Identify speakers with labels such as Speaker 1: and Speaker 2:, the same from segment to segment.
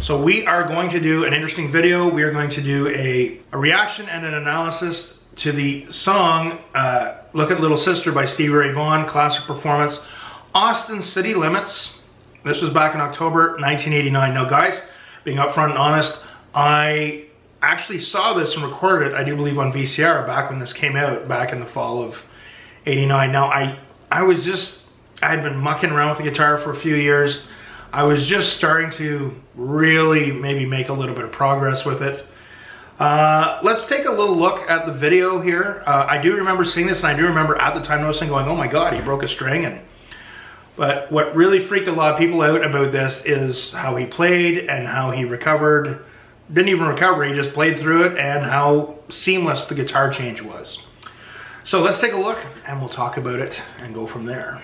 Speaker 1: So we are going to do an interesting video. We are going to do a reaction and an analysis to the song Look at Little Sister by Stevie Ray Vaughan, classic performance, Austin City Limits. This was back in October 1989. Now guys, being upfront and honest, I actually saw this and recorded it, I do believe, on VCR back when this came out, back in the fall of 89. Now I had been mucking around with the guitar for a few years. I was just starting to really maybe make a little bit of progress with it. Let's take a little look at the video here. I do remember seeing this, and I do remember at the time noticing, going, oh my god, he broke a string. But what really freaked a lot of people out about this is how he played and how he recovered. Didn't even recover, he just played through it, and how seamless the guitar change was. So let's take a look and we'll talk about it and go from there.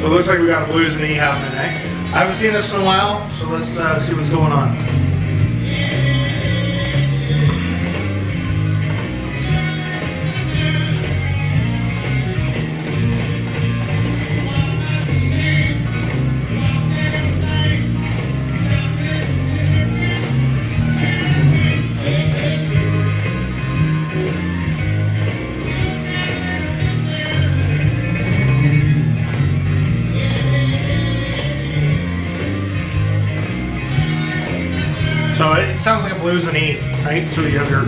Speaker 1: So it looks like we got a blues and E happening, eh? I haven't seen this in a while, so let's see what's going on. So it sounds like a blues and E, right? So you have your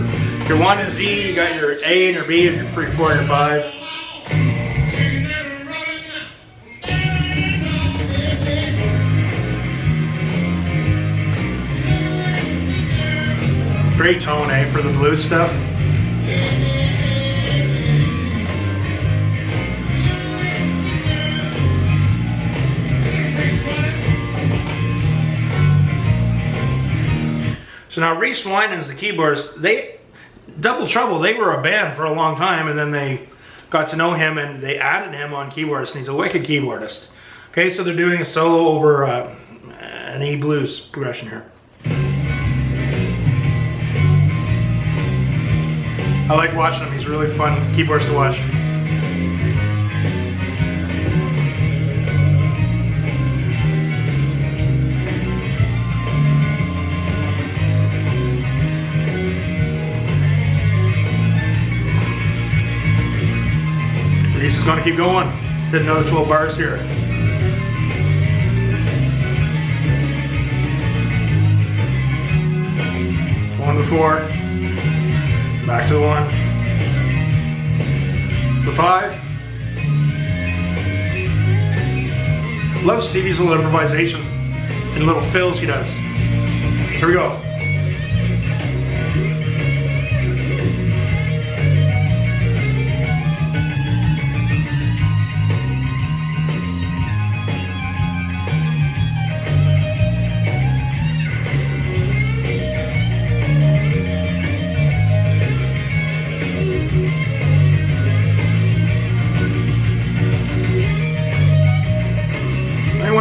Speaker 1: 1 is E, you got your A and your B, and your 3, 4, and your 5. Great tone, eh, for the blues stuff. So now Reese Winans, the keyboardist, Double Trouble, they were a band for a long time, and then they got to know him and they added him on keyboardist, and he's a wicked keyboardist. Okay, so they're doing a solo over an E blues progression here. I like watching him, he's a really fun keyboardist to watch. He's just going to keep going. He's hit another 12 bars here. One to 4. Back to the 1. The 5. Love Stevie's little improvisations and little fills he does. Here we go.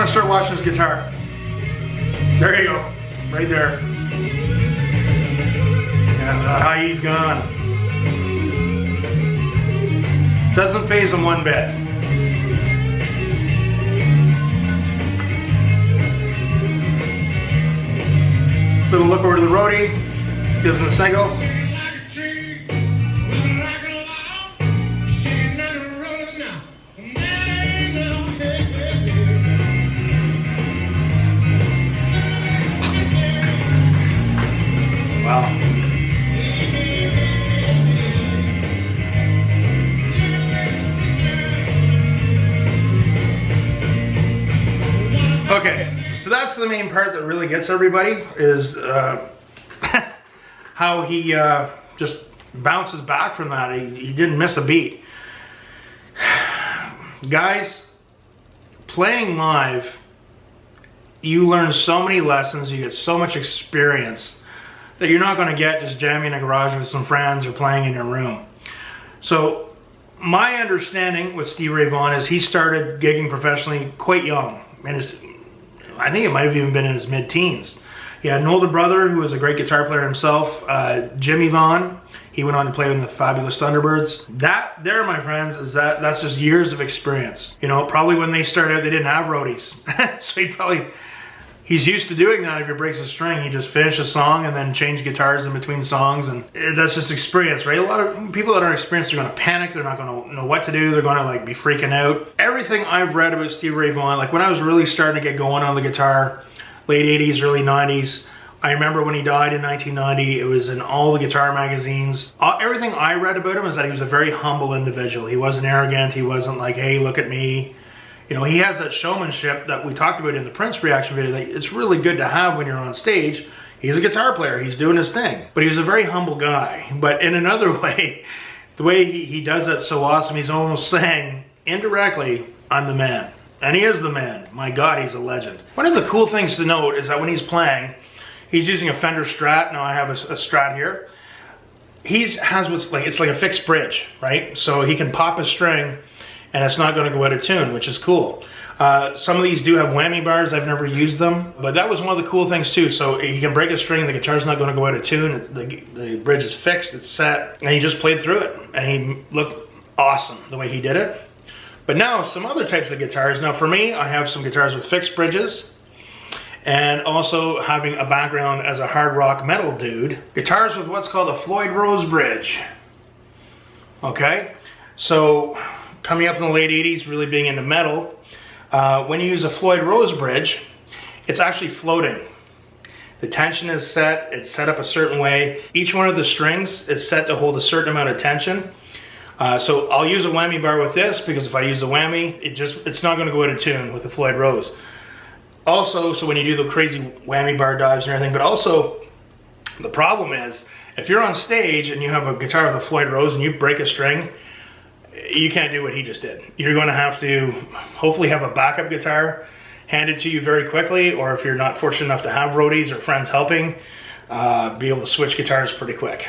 Speaker 1: Start watching his guitar. There you go, right there. And the high E's gone. Doesn't phase him one bit. Little look over to the roadie, gives him the single. Wow. Okay, so that's the main part that really gets everybody, is how he just bounces back from that. He didn't miss a beat. Guys, playing live, you learn so many lessons, you get so much experience that you're not going to get just jamming in a garage with some friends or playing in your room. So my understanding with Stevie Ray Vaughan is he started gigging professionally quite young. And I think it might have even been in his mid-teens. He had an older brother who was a great guitar player himself, Jimmy Vaughan. He went on to play with the Fabulous Thunderbirds. That there, my friends, that's just years of experience. You know, probably when they started out, they didn't have roadies. So he's used to doing that. If he breaks a string, he just finish a song and then change guitars in between songs, and that's just experience, right? A lot of people that aren't experienced are gonna panic, they're not gonna know what to do, they're gonna like be freaking out. Everything I've read about Stevie Ray Vaughan, like when I was really starting to get going on the guitar, late 80s, early 90s, I remember when he died in 1990, it was in all the guitar magazines. Everything I read about him is that he was a very humble individual. He wasn't arrogant, he wasn't like, hey, look at me. You know, he has that showmanship that we talked about in the Prince reaction video that it's really good to have when you're on stage. He's a guitar player, he's doing his thing. But he was a very humble guy. But in another way, the way he does that so awesome, he's almost saying, indirectly, I'm the man. And he is the man. My God, he's a legend. One of the cool things to note is that when he's playing, he's using a Fender Strat. Now I have a Strat here. Has what's like, it's like a fixed bridge, right? So he can pop a string and it's not going to go out of tune, which is cool. Some of these do have whammy bars. I've never used them, but that was one of the cool things too. So he can break a string, the guitar's not going to go out of tune, the bridge is fixed, it's set, and he just played through it. And he looked awesome the way he did it. But now some other types of guitars. Now for me, I have some guitars with fixed bridges, and also having a background as a hard rock metal dude. Guitars with what's called a Floyd Rose bridge. Okay, so coming up in the late 80s, really being into metal, when you use a Floyd Rose bridge, it's actually floating. The tension is set, it's set up a certain way. Each one of the strings is set to hold a certain amount of tension. So I'll use a whammy bar with this, because if I use a whammy, it's not going to go out of tune with the Floyd Rose. Also, so when you do the crazy whammy bar dives and everything, but also the problem is, if you're on stage and you have a guitar with a Floyd Rose and you break a string, you can't do what he just did. You're going to have to hopefully have a backup guitar handed to you very quickly, or if you're not fortunate enough to have roadies or friends helping, be able to switch guitars pretty quick.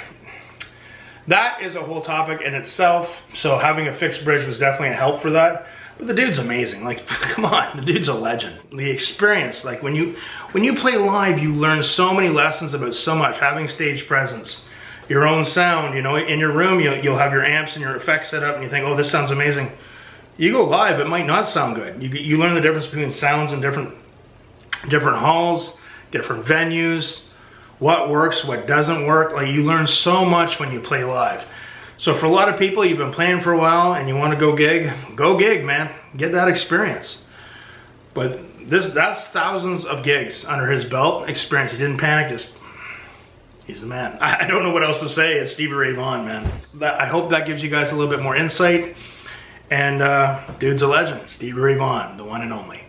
Speaker 1: That is a whole topic in itself, so having a fixed bridge was definitely a help for that. But the dude's amazing. Like, come on, the dude's a legend. The experience, like when you play live, you learn so many lessons about so much. Having stage presence, your own sound, you know, in your room, you'll have your amps and your effects set up and you think, oh, this sounds amazing. You go live, it might not sound good. You learn the difference between sounds in different halls, different venues, what works, what doesn't work. Like, you learn so much when you play live. So for a lot of people, you've been playing for a while and you want to go gig, man. Get that experience. But that's thousands of gigs under his belt experience. He didn't panic, he's the man. I don't know what else to say. It's Stevie Ray Vaughan, man. I hope that gives you guys a little bit more insight. And dude's a legend. Stevie Ray Vaughan, the one and only.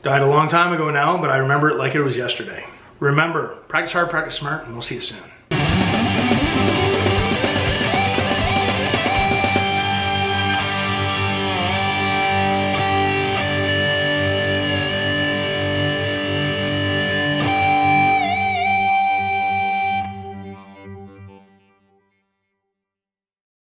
Speaker 1: Died a long time ago now, but I remember it like it was yesterday. Remember, practice hard, practice smart, and we'll see you soon.